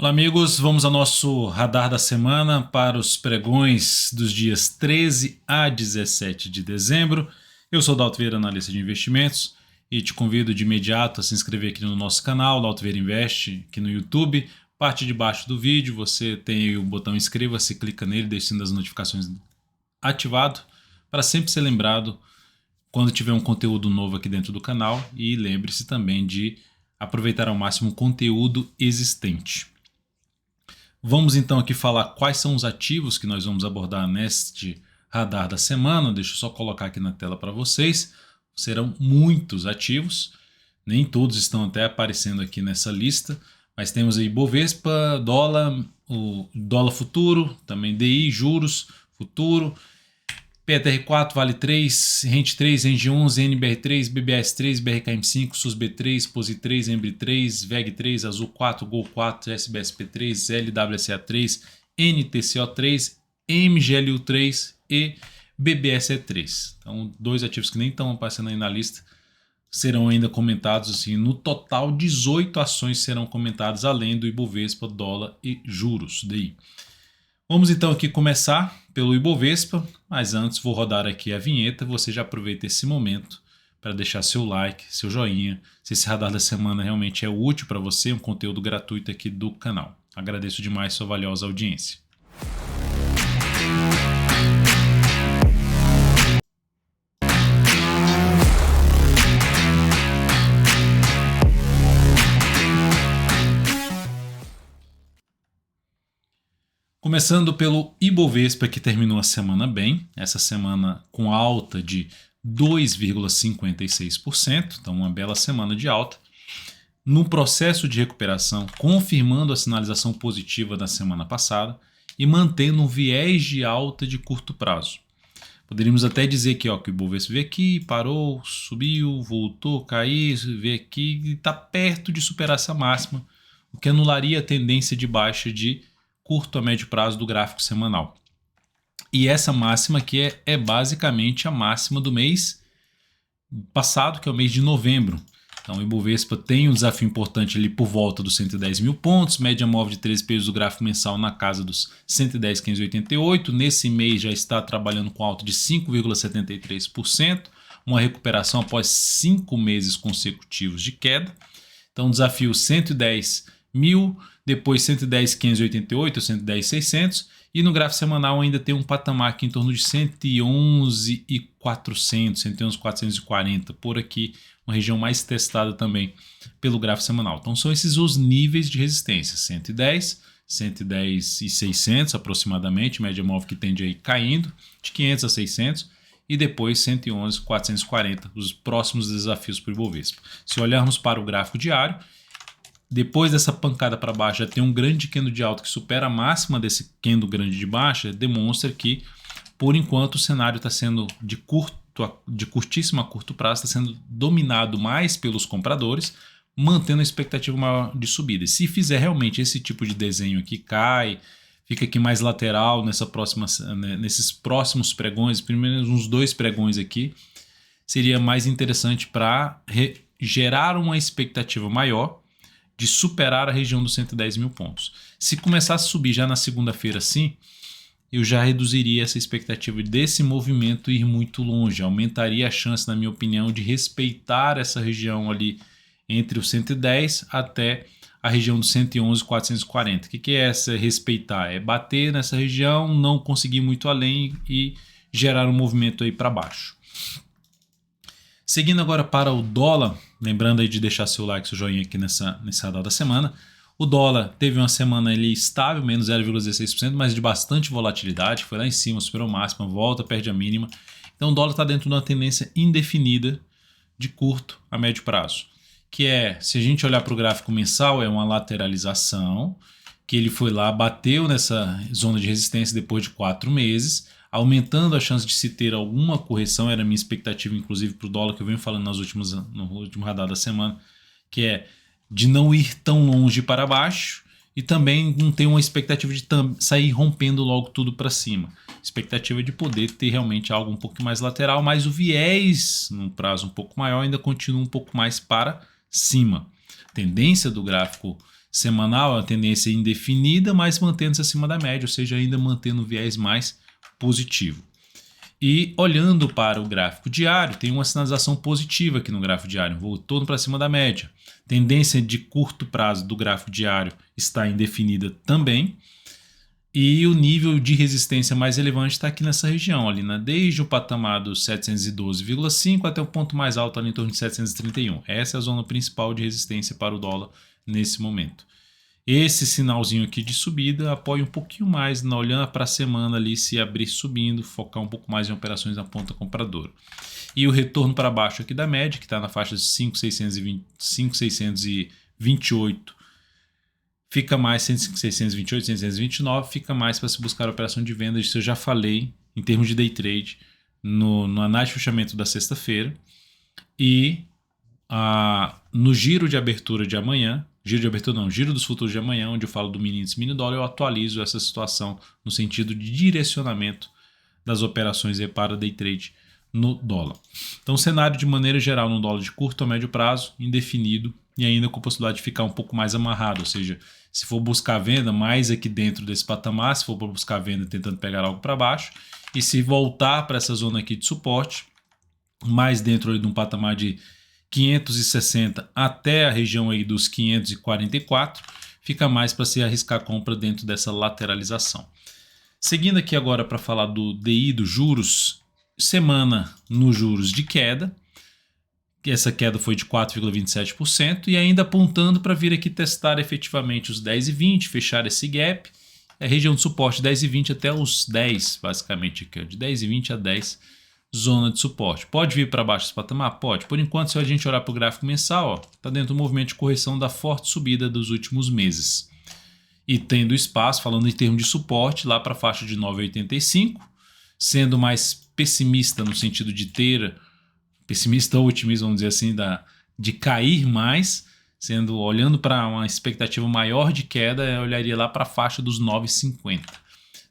Olá, amigos. Vamos ao nosso radar da semana para os pregões dos dias 13 a 17 de dezembro. Eu sou o Dalto Vieira, analista de investimentos, e te convido de imediato a se inscrever aqui no nosso canal, Dalto Vieira Investe, aqui no YouTube. Parte de baixo do vídeo você tem aí o botão inscreva-se, clica nele, deixando as notificações ativado para sempre ser lembrado quando tiver um conteúdo novo aqui dentro do canal. E lembre-se também de aproveitar ao máximo o conteúdo existente. Vamos então aqui falar quais são os ativos que nós vamos abordar neste radar da semana. Deixa eu só colocar aqui na tela para vocês. Serão muitos ativos, nem todos estão até aparecendo aqui nessa lista, mas temos aí Bovespa, dólar, o dólar futuro, também DI, juros, futuro, PTR4, Vale 3, Rente 3, Rende 11, NBR 3, BBS 3, BRKM 5, SUSB 3, POSI 3, EMBRI 3, VEG 3, Azul 4, Gol 4, SBSP 3, LWSA 3, NTCO 3, MGLU 3 e BBSE 3. Então, dois ativos que nem estão aparecendo aí na lista serão ainda comentados. Assim, no total, 18 ações serão comentadas, além do Ibovespa, dólar e juros, DI. Vamos então aqui começar pelo Ibovespa, mas antes vou rodar aqui a vinheta. Você já aproveita esse momento para deixar seu like, seu joinha, se esse radar da semana realmente é útil para você, um conteúdo gratuito aqui do canal. Agradeço demais sua valiosa audiência. Começando pelo Ibovespa, que terminou a semana bem, essa semana com alta de 2,56%, então uma bela semana de alta, no processo de recuperação, confirmando a sinalização positiva da semana passada e mantendo um viés de alta de curto prazo. Poderíamos até dizer que o Ibovespa veio aqui, parou, subiu, voltou, caiu, veio aqui e está perto de superar essa máxima, o que anularia a tendência de baixa de curto a médio prazo do gráfico semanal. E essa máxima aqui é basicamente a máxima do mês passado, que é o mês de novembro. Então o Ibovespa tem um desafio importante ali por volta dos 110 mil pontos, média móvel de 13 pesos do gráfico mensal na casa dos 110.588. Nesse mês já está trabalhando com alta de 5,73%, uma recuperação após 5 meses consecutivos de queda. Então desafio 110 mil, depois 110.588, 110.600, e no gráfico semanal ainda tem um patamar aqui em torno de 111.400, 111.440, por aqui, uma região mais testada também pelo gráfico semanal. Então são esses os níveis de resistência, 110, 110.600 aproximadamente, média móvel que tende aí caindo, de 500 a 600, e depois 111.440, os próximos desafios para o Ibovespa. Se olharmos para o gráfico diário, depois dessa pancada para baixo, já tem um grande candle de alta que supera a máxima desse candle grande de baixa, demonstra que, por enquanto, o cenário está sendo de curtíssimo a curto prazo, está sendo dominado mais pelos compradores, mantendo a expectativa maior de subida. E se fizer realmente esse tipo de desenho aqui, cai, fica aqui mais lateral nesses próximos pregões, pelo menos uns 2 pregões aqui, seria mais interessante para gerar uma expectativa maior de superar a região dos 110 mil pontos. Se começar a subir já na segunda-feira assim, eu já reduziria essa expectativa desse movimento ir muito longe, aumentaria a chance, na minha opinião, de respeitar essa região ali entre os 110 até a região dos 111.440. O que é essa respeitar? É bater nessa região, não conseguir muito além e gerar um movimento aí para baixo. Seguindo agora para o dólar, lembrando aí de deixar seu like, seu joinha aqui nesse radar da semana. O dólar teve uma semana ali estável, menos 0,16%, mas de bastante volatilidade, foi lá em cima, superou a máxima, volta, perde a mínima. Então o dólar está dentro de uma tendência indefinida de curto a médio prazo, que é, se a gente olhar para o gráfico mensal, é uma lateralização, que ele foi lá, bateu nessa zona de resistência depois de 4 meses, aumentando a chance de se ter alguma correção. Era a minha expectativa, inclusive, para o dólar, que eu venho falando no último radar da semana, que é de não ir tão longe para baixo e também não ter uma expectativa de sair rompendo logo tudo para cima. Expectativa de poder ter realmente algo um pouco mais lateral, mas o viés, num prazo um pouco maior, ainda continua um pouco mais para cima. Tendência do gráfico semanal, a tendência é indefinida, mas mantendo-se acima da média, ou seja, ainda mantendo o viés mais positivo. E olhando para o gráfico diário, tem uma sinalização positiva aqui no gráfico diário, voltando para cima da média. Tendência de curto prazo do gráfico diário está indefinida também. E o nível de resistência mais relevante está aqui nessa região, ali, né? Desde o patamar dos 712,5 até o ponto mais alto ali em torno de 731. Essa é a zona principal de resistência para o dólar nesse momento. Esse sinalzinho aqui de subida apoia um pouquinho mais, olhando para a semana ali, se abrir subindo, focar um pouco mais em operações na ponta compradora. E o retorno para baixo aqui da média, que está na faixa de 5,628, fica mais 628, 629, fica mais para se buscar a operação de venda. Isso eu já falei em termos de day trade no análise de fechamento da sexta-feira. E no giro de abertura de amanhã, giro dos futuros de amanhã, onde eu falo do mini índice mini dólar, eu atualizo essa situação no sentido de direcionamento das operações para day trade no dólar. Então, o cenário de maneira geral no dólar de curto a médio prazo, indefinido e ainda com a possibilidade de ficar um pouco mais amarrado, ou seja, se for buscar venda, mais aqui dentro desse patamar, se for buscar venda tentando pegar algo para baixo, e se voltar para essa zona aqui de suporte, mais dentro ali de um patamar de 560 até a região aí dos 544, fica mais para se arriscar a compra dentro dessa lateralização. Seguindo aqui agora para falar do DI dos juros, semana nos juros de queda, essa queda foi de 4,27% e ainda apontando para vir aqui testar efetivamente os 10,20, fechar esse gap, a região de suporte 10,20 até os 10, basicamente aqui, de 10,20 a 10, zona de suporte. Pode vir para baixo esse patamar? Pode. Por enquanto, se a gente olhar para o gráfico mensal, está dentro do movimento de correção da forte subida dos últimos meses. E tendo espaço, falando em termos de suporte, lá para a faixa de 9,85, sendo mais pessimista no sentido de ter, pessimista ou otimista, vamos dizer assim, de cair mais, olhando para uma expectativa maior de queda, eu olharia lá para a faixa dos 9,50.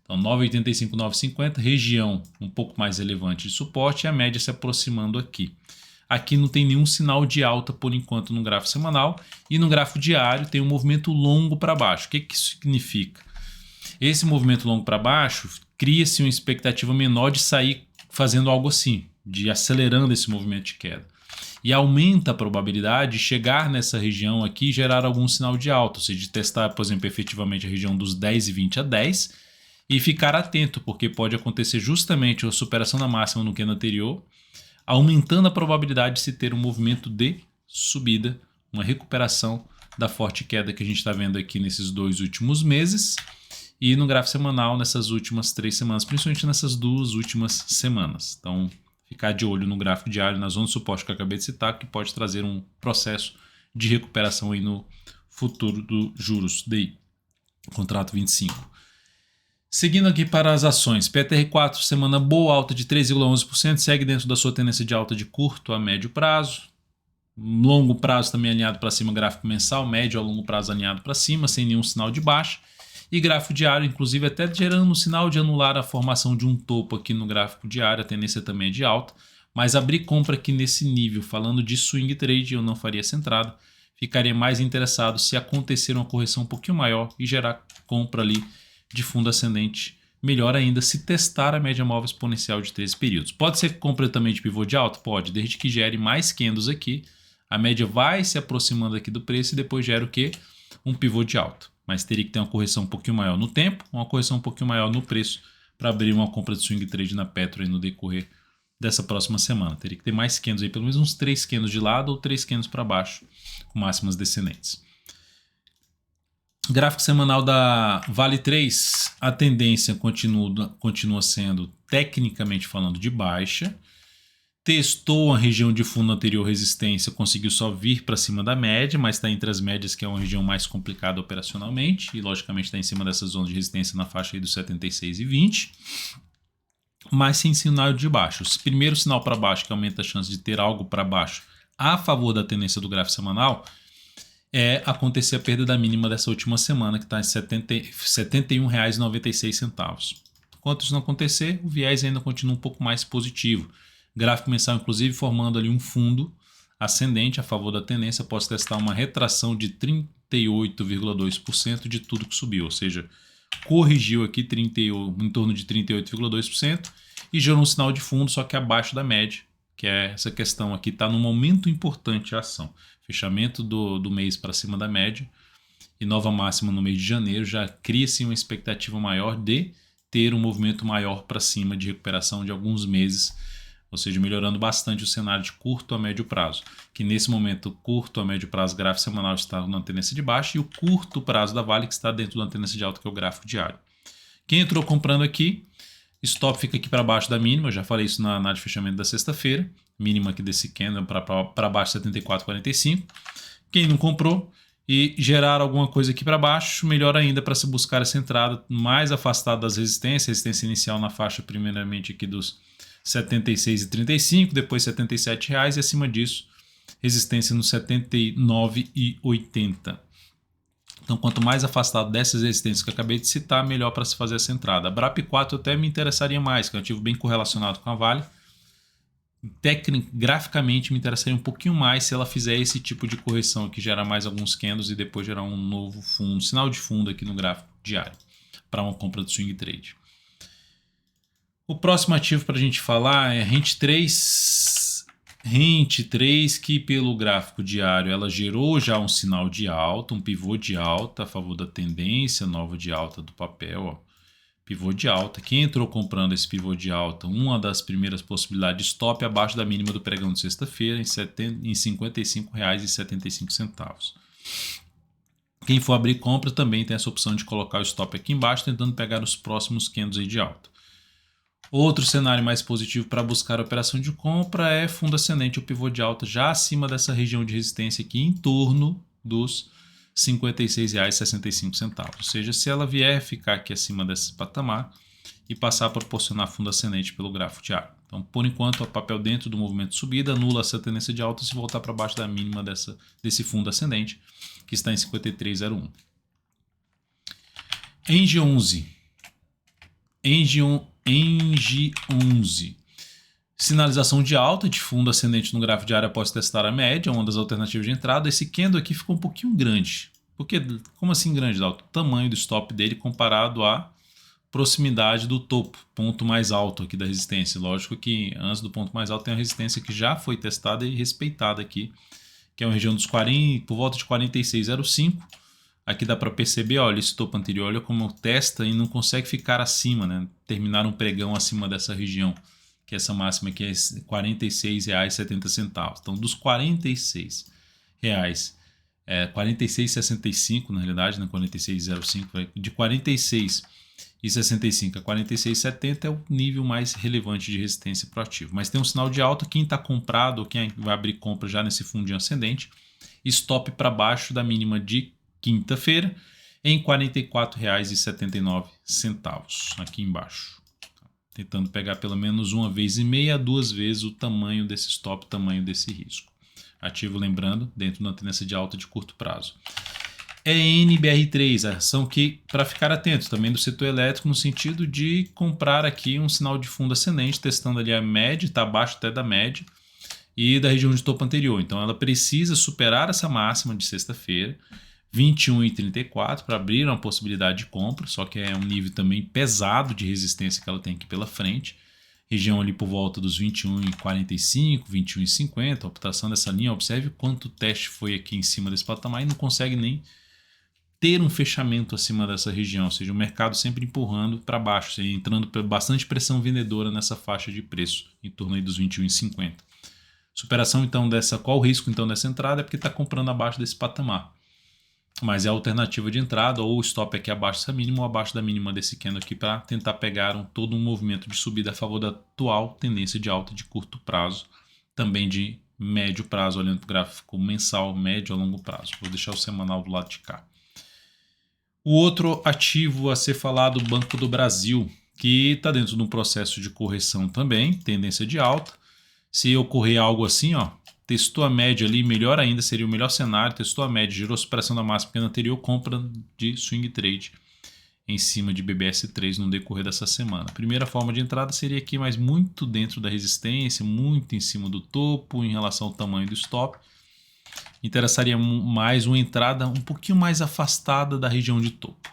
Então, 9,85, 9,50, região um pouco mais relevante de suporte e a média se aproximando aqui. Aqui não tem nenhum sinal de alta por enquanto no gráfico semanal e no gráfico diário tem um movimento longo para baixo. O que isso significa? Esse movimento longo para baixo cria-se uma expectativa menor de sair fazendo algo assim, de acelerando esse movimento de queda. E aumenta a probabilidade de chegar nessa região aqui e gerar algum sinal de alta, ou seja, de testar, por exemplo, efetivamente a região dos 10,20 a 10 e ficar atento, porque pode acontecer justamente a superação da máxima no candle anterior, aumentando a probabilidade de se ter um movimento de subida, uma recuperação da forte queda que a gente está vendo aqui nesses 2 últimos meses e no gráfico semanal nessas últimas 3 semanas, principalmente nessas 2 últimas semanas. Então, ficar de olho no gráfico diário, na zona de suporte que eu acabei de citar, que pode trazer um processo de recuperação aí no futuro do juros DI, contrato 25. Seguindo aqui para as ações, PTR4, semana boa, alta de 3,11%, segue dentro da sua tendência de alta de curto a médio prazo. Longo prazo também alinhado para cima, gráfico mensal, médio a longo prazo alinhado para cima, sem nenhum sinal de baixa. E gráfico diário, inclusive, até gerando um sinal de anular a formação de um topo aqui no gráfico diário, a tendência também é de alta. Mas abrir compra aqui nesse nível, falando de swing trade, eu não faria essa entrada. Ficaria mais interessado se acontecer uma correção um pouquinho maior e gerar compra ali de fundo ascendente. Melhor ainda se testar a média móvel exponencial de 13 períodos. Pode ser completamente pivô de alta? Pode, desde que gere mais candles aqui. A média vai se aproximando aqui do preço e depois gera o quê? Um pivô de alta. Mas teria que ter uma correção um pouquinho maior no tempo, uma correção um pouquinho maior no preço para abrir uma compra de swing trade na Petro aí no decorrer dessa próxima semana. Teria que ter mais candles aí, pelo menos uns 3 candles de lado ou 3 candles para baixo, com máximas descendentes. Gráfico semanal da Vale 3, a tendência continua sendo, tecnicamente falando, de baixa. Testou a região de fundo anterior resistência, conseguiu só vir para cima da média, mas está entre as médias, que é uma região mais complicada operacionalmente, e logicamente está em cima dessa zona de resistência na faixa aí dos 76,20, mas sem sinal de baixo. O primeiro sinal para baixo, que aumenta a chance de ter algo para baixo a favor da tendência do gráfico semanal, é acontecer a perda da mínima dessa última semana, que está em R$ 71,96. Enquanto isso não acontecer, o viés ainda continua um pouco mais positivo. Gráfico mensal, inclusive, formando ali um fundo ascendente a favor da tendência, após testar uma retração de 38,2% de tudo que subiu, ou seja, corrigiu aqui em torno de 38,2% e gerou um sinal de fundo, só que abaixo da média, que é essa questão aqui, está no momento importante a ação. Fechamento do mês para cima da média e nova máxima no mês de janeiro, já cria-se uma expectativa maior de ter um movimento maior para cima de recuperação de alguns meses, ou seja, melhorando bastante o cenário de curto a médio prazo, que nesse momento curto a médio prazo gráfico semanal está na tendência de baixa e o curto prazo da Vale que está dentro da tendência de alta, que é o gráfico diário. Quem entrou comprando aqui, stop fica aqui para baixo da mínima, eu já falei isso na análise de fechamento da sexta-feira, mínima aqui desse candle para baixo 74,45. Quem não comprou e gerar alguma coisa aqui para baixo, melhor ainda para se buscar essa entrada mais afastada das resistências, resistência inicial na faixa primeiramente aqui dos R$ 76,35, depois R$ 77 e acima disso resistência no R$ 79,80. Então, quanto mais afastado dessas resistências que eu acabei de citar, melhor para se fazer essa entrada. A BRAP4 até me interessaria mais, que é um ativo bem correlacionado com a Vale. Graficamente me interessaria um pouquinho mais se ela fizer esse tipo de correção que gera mais alguns candles e depois gerar um novo fundo, sinal de fundo aqui no gráfico diário para uma compra de swing trade. O próximo ativo para a gente falar é Rent 3. Rent 3, que pelo gráfico diário ela gerou já um sinal de alta, um pivô de alta a favor da tendência nova de alta do papel, ó. Pivô de alta. Quem entrou comprando esse pivô de alta, uma das primeiras possibilidades de stop abaixo da mínima do pregão de sexta-feira em R$ 55,75. Quem for abrir compra também tem essa opção de colocar o stop aqui embaixo, tentando pegar os próximos candles aí de alta. Outro cenário mais positivo para buscar a operação de compra é fundo ascendente ou pivô de alta já acima dessa região de resistência aqui, em torno dos R$ 56,65. Ou seja, se ela vier ficar aqui acima desse patamar e passar a proporcionar fundo ascendente pelo gráfico diário. Então, por enquanto, o papel dentro do movimento de subida anula essa tendência de alta se voltar para baixo da mínima desse fundo ascendente, que está em 53,01. Engie 11. Sinalização de alta de fundo ascendente no gráfico diário após testar a média, uma das alternativas de entrada. Esse candle aqui ficou um pouquinho grande. Como assim grande, Dalton? O tamanho do stop dele comparado à proximidade do topo, ponto mais alto aqui da resistência. Lógico que antes do ponto mais alto tem a resistência que já foi testada e respeitada aqui, que é uma região dos 40, por volta de 46,05. Aqui dá para perceber, olha, esse topo anterior, olha como testa e não consegue ficar acima, né? Terminar um pregão acima dessa região, que essa máxima aqui é R$ 46,70. Então, dos R$ 46, 46,65 na realidade, né? 46,05, de 46,65 a 46,70 é o nível mais relevante de resistência para o ativo. Mas tem um sinal de alta, quem está comprado ou quem vai abrir compra já nesse fundinho ascendente, stop para baixo da mínima de quinta-feira em R$ 44,79 aqui embaixo. Tentando pegar pelo menos uma vez e meia a duas vezes o tamanho desse stop, o tamanho desse risco. Ativo, lembrando, dentro da tendência de alta de curto prazo. ENBR3, a ação que, para ficar atento, também do setor elétrico, no sentido de comprar aqui um sinal de fundo ascendente, testando ali a média, está abaixo até da média, e da região de topo anterior. Então ela precisa superar essa máxima de sexta-feira, 21,34, para abrir uma possibilidade de compra, só que é um nível também pesado de resistência que ela tem aqui pela frente. Região ali por volta dos 21,45, 21,50, a optação dessa linha, observe quanto teste foi aqui em cima desse patamar e não consegue nem ter um fechamento acima dessa região, ou seja, o mercado sempre empurrando para baixo, seja, entrando bastante pressão vendedora nessa faixa de preço, em torno aí dos 21,50. Superação então qual o risco então dessa entrada? É porque está comprando abaixo desse patamar. Mas é a alternativa de entrada, ou o stop aqui abaixo dessa mínima ou abaixo da mínima desse candle aqui para tentar pegar todo um movimento de subida a favor da atual tendência de alta de curto prazo, também de médio prazo, olhando para o gráfico mensal, médio a longo prazo. Vou deixar o semanal do lado de cá. O outro ativo a ser falado, o Banco do Brasil, que está dentro de um processo de correção também, tendência de alta. Se ocorrer algo assim, ó, testou a média ali, melhor ainda, seria o melhor cenário, testou a média, gerou superação da máxima, porque na anterior compra de swing trade em cima de BBS3 no decorrer dessa semana. A primeira forma de entrada seria aqui, mas muito dentro da resistência, muito em cima do topo em relação ao tamanho do stop. interessaria mais uma entrada um pouquinho mais afastada da região de topo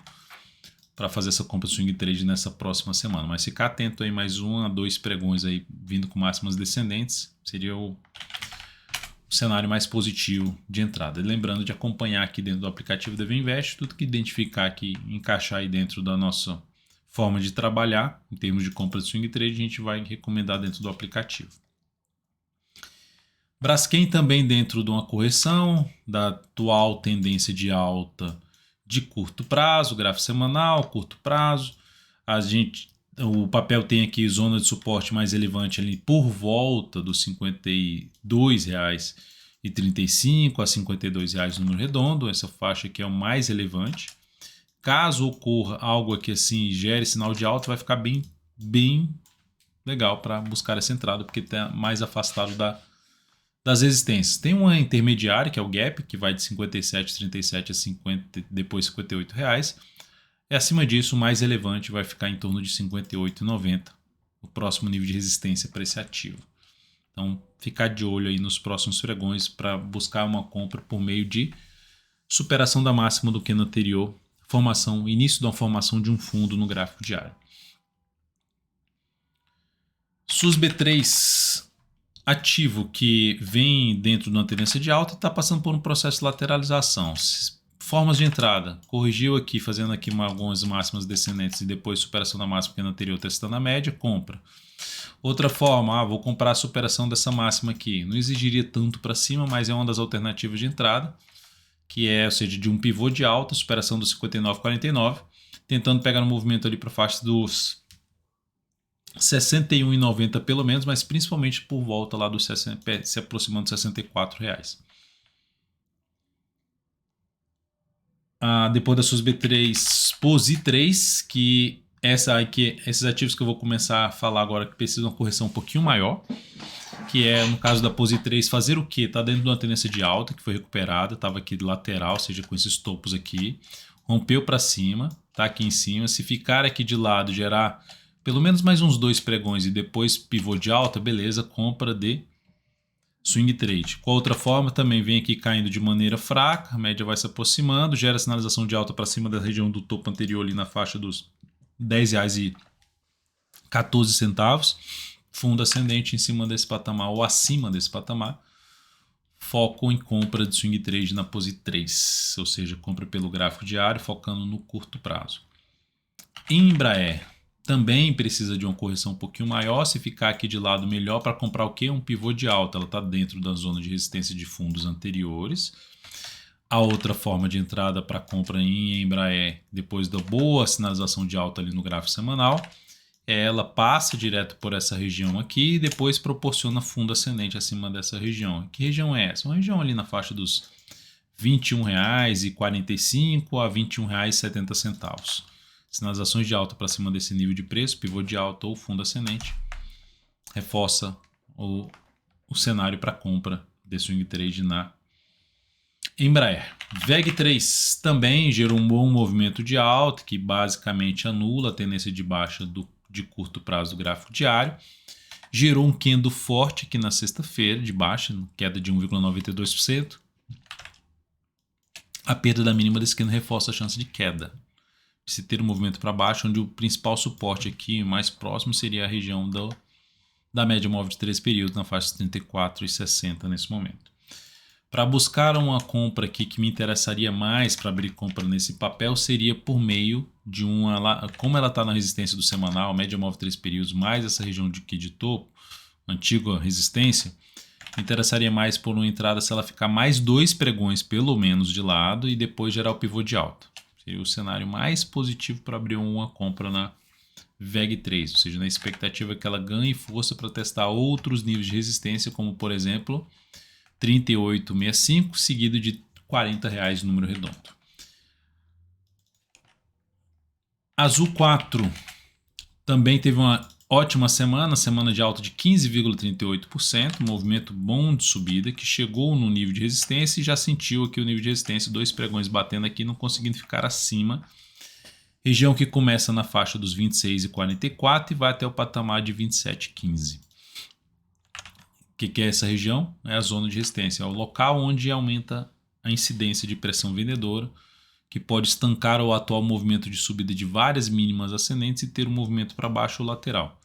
para fazer essa compra swing trade nessa próxima semana. Mas ficar atento aí, mais 1 a 2 pregões aí vindo com máximas descendentes, seria o cenário mais positivo de entrada. E lembrando de acompanhar aqui dentro do aplicativo DV Invest, tudo que identificar aqui, encaixar aí dentro da nossa forma de trabalhar, em termos de compra de swing trade, a gente vai recomendar dentro do aplicativo. Braskem também dentro de uma correção da atual tendência de alta de curto prazo, gráfico semanal, curto prazo. O papel tem aqui zona de suporte mais relevante ali por volta dos R$ 52,35 a R$ 52,00 número redondo. Essa faixa aqui é o mais relevante. Caso ocorra algo aqui assim, gere sinal de alta, vai ficar bem legal para buscar essa entrada, porque está mais afastado das resistências. Tem uma intermediária, que é o gap, que vai de R$ 57,37 a 50, depois R$ 58,00. E acima disso, o mais relevante vai ficar em torno de R$ 58,90, o próximo nível de resistência para esse ativo. Então, ficar de olho aí nos próximos pregões para buscar uma compra por meio de superação da máxima do candle anterior, início da formação de um fundo no gráfico diário. SUSB3, ativo que vem dentro de uma tendência de alta e está passando por um processo de lateralização. Formas de entrada, corrigiu aqui, fazendo aqui algumas máximas descendentes e depois superação da máxima que é anterior, testando a média, compra. Outra forma, vou comprar a superação dessa máxima aqui. Não exigiria tanto para cima, mas é uma das alternativas de entrada, que é, ou seja, de um pivô de alta, superação dos 59,49, tentando pegar um movimento ali para a faixa dos 61,90 pelo menos, mas principalmente por volta lá dos 60, se aproximando dos R$64. Depois da SUSB3, POSI3, que esses ativos que eu vou começar a falar agora que precisam de uma correção um pouquinho maior, que é, no caso da POSI3, fazer o quê? Está dentro de uma tendência de alta que foi recuperada, estava aqui de lateral, ou seja, com esses topos aqui, rompeu para cima, está aqui em cima. Se ficar aqui de lado, gerar pelo menos mais uns 2 pregões e depois pivô de alta, beleza, compra de swing trade. Com a outra forma, também vem aqui caindo de maneira fraca, a média vai se aproximando, gera sinalização de alta para cima da região do topo anterior ali na faixa dos R$10,14, fundo ascendente em cima desse patamar ou acima desse patamar, foco em compra de swing trade na POSI 3, ou seja, compra pelo gráfico diário, focando no curto prazo. Embraer também precisa de uma correção um pouquinho maior. Se ficar aqui de lado, melhor para comprar o quê? Um pivô de alta. Ela está dentro da zona de resistência de fundos anteriores. A outra forma de entrada para compra em Embraer, depois da boa sinalização de alta ali no gráfico semanal, ela passa direto por essa região aqui e depois proporciona fundo ascendente acima dessa região. Que região é essa? Uma região ali na faixa dos R$ 21,45 a R$ 21,70. Sinalizações de alta para cima desse nível de preço, pivô de alta ou fundo ascendente, reforça o cenário para compra de swing trade na Embraer. VEG3 também gerou um bom movimento de alta, que basicamente anula a tendência de baixa de curto prazo do gráfico diário. Gerou um candle forte aqui na sexta-feira, de baixa, queda de 1,92%. A perda da mínima desse candle reforça a chance de queda. Se ter um movimento para baixo, onde o principal suporte aqui mais próximo seria a região da média móvel de 3 períodos, na faixa de 34,60 nesse momento. Para buscar uma compra aqui que me interessaria mais para abrir compra nesse papel, seria por meio de como ela está na resistência do semanal, média móvel de 3 períodos, mais essa região de topo, antiga resistência, me interessaria mais por uma entrada se ela ficar mais 2 pregões pelo menos de lado e depois gerar o pivô de alta. Seria o cenário mais positivo para abrir uma compra na VEG3, ou seja, na expectativa que ela ganhe força para testar outros níveis de resistência, como por exemplo 38,65, seguido de R$ 40,00 número redondo. Azul 4 também teve uma ótima semana de alta de 15,38%, movimento bom de subida, que chegou no nível de resistência e já sentiu aqui o nível de resistência, 2 pregões batendo aqui, não conseguindo ficar acima. Região que começa na faixa dos 26,44 e vai até o patamar de 27,15. que é essa região? É a zona de resistência, é o local onde aumenta a incidência de pressão vendedora, que pode estancar o atual movimento de subida de várias mínimas ascendentes e ter um movimento para baixo ou lateral.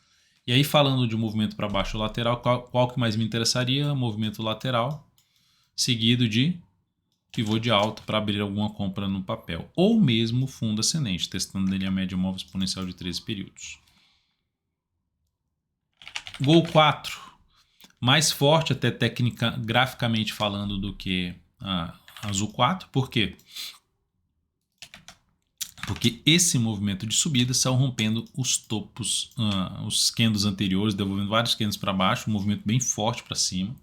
E aí, falando de movimento para baixo ou lateral, qual que mais me interessaria? Movimento lateral, seguido de pivô de alta para abrir alguma compra no papel. Ou mesmo fundo ascendente, testando nele a média móvel exponencial de 13 períodos. Gol 4. Mais forte até graficamente falando do que a Azul 4. Por quê? Porque esse movimento de subida saiu rompendo os topos, os candles anteriores, devolvendo vários candles para baixo, um movimento bem forte para cima.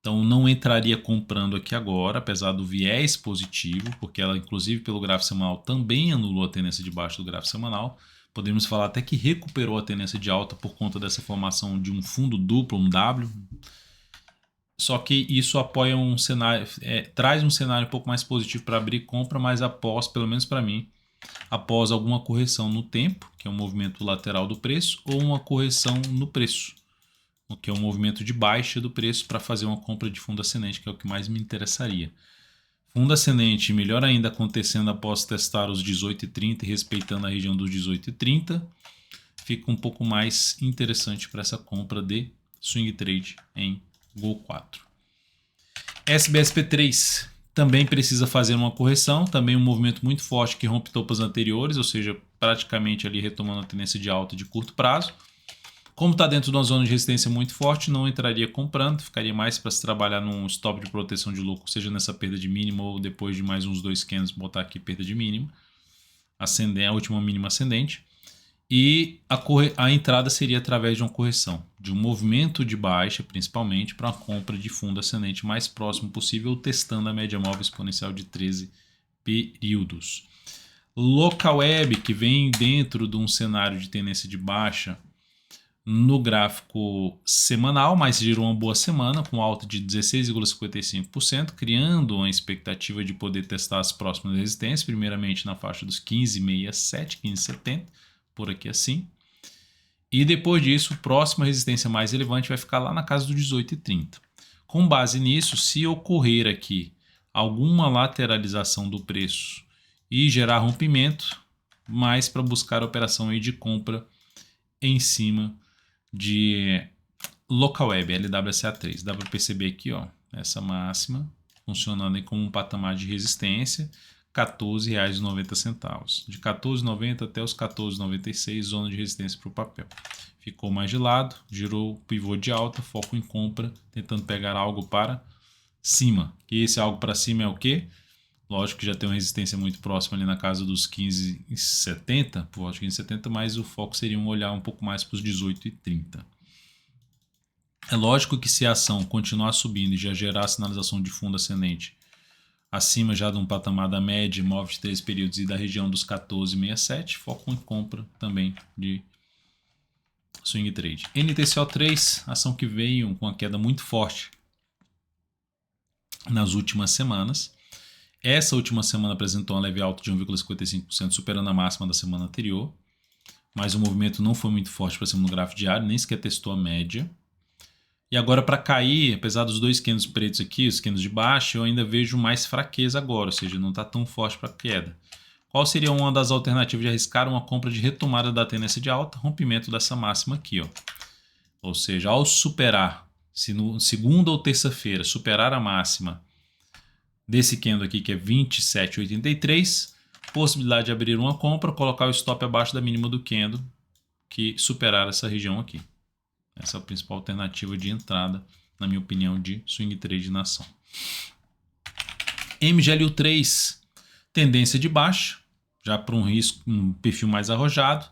Então não entraria comprando aqui agora, apesar do viés positivo, porque ela, inclusive pelo gráfico semanal, também anulou a tendência de baixo do gráfico semanal. Podemos falar até que recuperou a tendência de alta por conta dessa formação de um fundo duplo, um W. Só que isso apoia um cenário, traz um cenário um pouco mais positivo para abrir compra, mas após, pelo menos para mim, após alguma correção no tempo, que é um movimento lateral do preço, ou uma correção no preço, o que é um movimento de baixa do preço para fazer uma compra de fundo ascendente, que é o que mais me interessaria. Fundo ascendente, melhor ainda acontecendo após testar os 18,30 e respeitando a região dos 18,30, fica um pouco mais interessante para essa compra de swing trade em Gol 4. SBSP3 também precisa fazer uma correção, também um movimento muito forte que rompe topos anteriores, ou seja, praticamente ali retomando a tendência de alta de curto prazo. Como está dentro de uma zona de resistência muito forte, não entraria comprando, ficaria mais para se trabalhar num stop de proteção de lucro, seja nessa perda de mínima ou depois de mais uns 2 candles botar aqui perda de mínima, a última mínima ascendente. E a entrada seria através de uma correção, de um movimento de baixa, principalmente, para uma compra de fundo ascendente mais próximo possível, testando a média móvel exponencial de 13 períodos. Local Web, que vem dentro de um cenário de tendência de baixa no gráfico semanal, mas gerou uma boa semana, com alta de 16,55%, criando uma expectativa de poder testar as próximas resistências, primeiramente na faixa dos 15,67, 15,70, por aqui assim. E depois disso, a próxima resistência mais relevante vai ficar lá na casa do 18,30. Com base nisso, se ocorrer aqui alguma lateralização do preço e gerar rompimento, mais para buscar a operação aí de compra em cima de Local Web, LWSA3. Dá para perceber aqui, ó, essa máxima funcionando aí como um patamar de resistência, R$ 14,90. De R$ 14,90 até os R$ 14,96, zona de resistência para o papel. Ficou mais de lado, girou pivô de alta, foco em compra, tentando pegar algo para cima. E esse algo para cima é o quê? Lógico que já tem uma resistência muito próxima ali na casa dos 15,70, por volta de 15,70, mas o foco seria um olhar um pouco mais para os 18,30. É lógico que se a ação continuar subindo e já gerar sinalização de fundo ascendente acima já de um patamar da média móvel de 3 períodos e da região dos 14,67, foco em compra também de swing trade. NTCO3, ação que veio com uma queda muito forte nas últimas semanas. Essa última semana apresentou uma leve alta de 1,55%, superando a máxima da semana anterior, mas o movimento não foi muito forte para cima no gráfico diário, nem sequer testou a média. E agora para cair, apesar dos 2 candles pretos aqui, os candles de baixo, eu ainda vejo mais fraqueza agora, ou seja, não está tão forte para queda. Qual seria uma das alternativas de arriscar uma compra de retomada da tendência de alta? Rompimento dessa máxima aqui, ó. Ou seja, ao superar, se no segunda ou terça-feira superar a máxima desse candle aqui, que é 27,83, possibilidade de abrir uma compra, colocar o stop abaixo da mínima do candle, que superar essa região aqui. Essa é a principal alternativa de entrada, na minha opinião, de swing trade na ação. MGLU3, tendência de baixa, já para um perfil mais arrojado.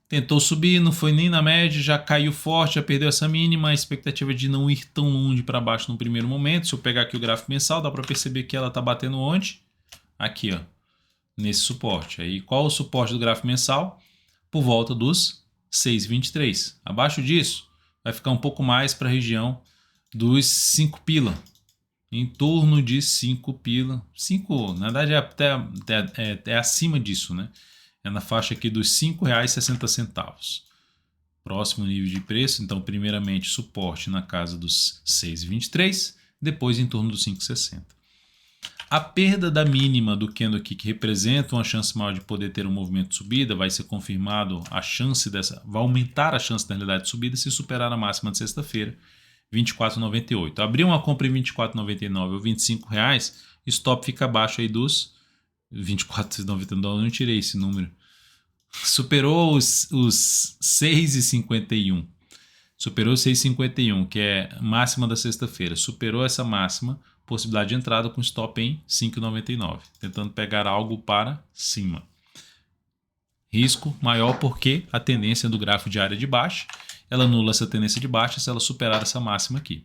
Tentou subir, não foi nem na média, já caiu forte, já perdeu essa mínima. A expectativa de não ir tão longe para baixo no primeiro momento. Se eu pegar aqui o gráfico mensal, dá para perceber que ela está batendo onde? Aqui, ó, nesse suporte. Aí, qual o suporte do gráfico mensal? Por volta dos 6,23. Abaixo disso, vai ficar um pouco mais para a região dos 5 pila. Em torno de 5 pila. 5, na verdade, é acima disso, né? É na faixa aqui dos R$ 5,60. próximo nível de preço. Então, primeiramente, suporte na casa dos 6,23, depois em torno dos 5,60. A perda da mínima do candle aqui, que representa uma chance maior de poder ter um movimento de subida, vai ser confirmado a chance dessa, vai aumentar a chance da realidade de subida se superar a máxima de sexta-feira, 24,98. Abriu uma compra em 24,99 ou R$ 25, stop fica abaixo aí dos 24,99, não tirei esse número. Superou os 6,51. Superou 6,51, que é máxima da sexta-feira. Superou essa máxima, possibilidade de entrada com stop em 5,99, tentando pegar algo para cima. Risco maior porque a tendência do gráfico diário é de baixa. Ela anula essa tendência de baixa se ela superar essa máxima aqui,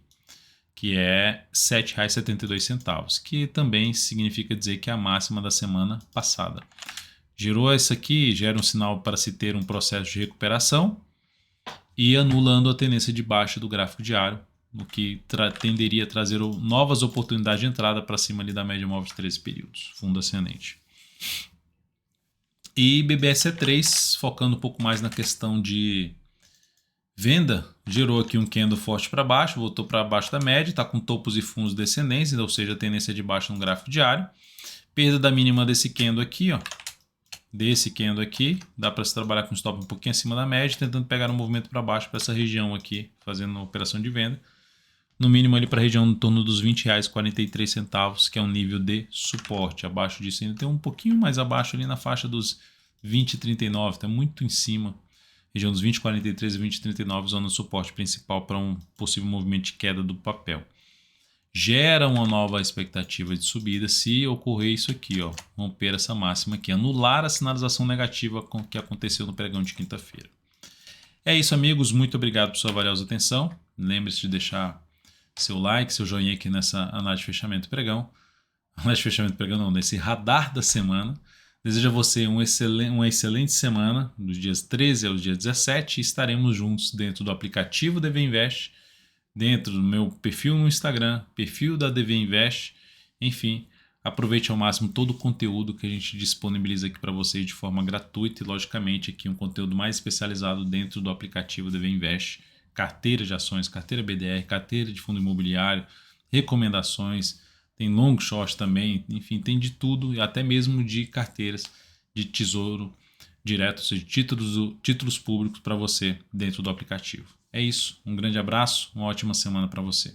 que é R$ 7,72, que também significa dizer que é a máxima da semana passada. Gerou isso aqui, gera um sinal para se ter um processo de recuperação e anulando a tendência de baixa do gráfico diário, o que tenderia a trazer novas oportunidades de entrada para cima ali da média móvel de 13 períodos, fundo ascendente. E BBSE3, focando um pouco mais na questão de venda, gerou aqui um candle forte para baixo, voltou para baixo da média, está com topos e fundos descendentes, ou seja, tendência de baixa no gráfico diário. Perda da mínima desse candle aqui, ó. Desse candle aqui, dá para se trabalhar com stop um pouquinho acima da média, tentando pegar um movimento para baixo para essa região aqui, fazendo uma operação de venda. No mínimo ali para a região em torno dos R$ 20,43, que é um nível de suporte. Abaixo disso ainda tem um pouquinho mais abaixo ali na faixa dos 20,39, está muito em cima. Região dos 20,43 e 20,39, zona de suporte principal para um possível movimento de queda do papel. Gera uma nova expectativa de subida se ocorrer isso aqui, ó, romper essa máxima aqui, anular a sinalização negativa que aconteceu no pregão de quinta-feira. É isso, amigos. Muito obrigado por sua valiosa atenção. Lembre-se de deixar seu like, seu joinha aqui nessa análise de fechamento pregão. Análise de fechamento pregão não, nesse radar da semana. Desejo a você uma excelente semana, dos dias 13 ao dia 17. E estaremos juntos dentro do aplicativo DV Invest, dentro do meu perfil no Instagram, perfil da DV Invest. Enfim, aproveite ao máximo todo o conteúdo que a gente disponibiliza aqui para vocês de forma gratuita e, logicamente, aqui um conteúdo mais especializado dentro do aplicativo DV Invest. Carteira de ações, carteira BDR, carteira de fundo imobiliário, recomendações, tem long short também, enfim, tem de tudo e até mesmo de carteiras de tesouro direto, ou seja, títulos públicos para você dentro do aplicativo. É isso, um grande abraço, uma ótima semana para você.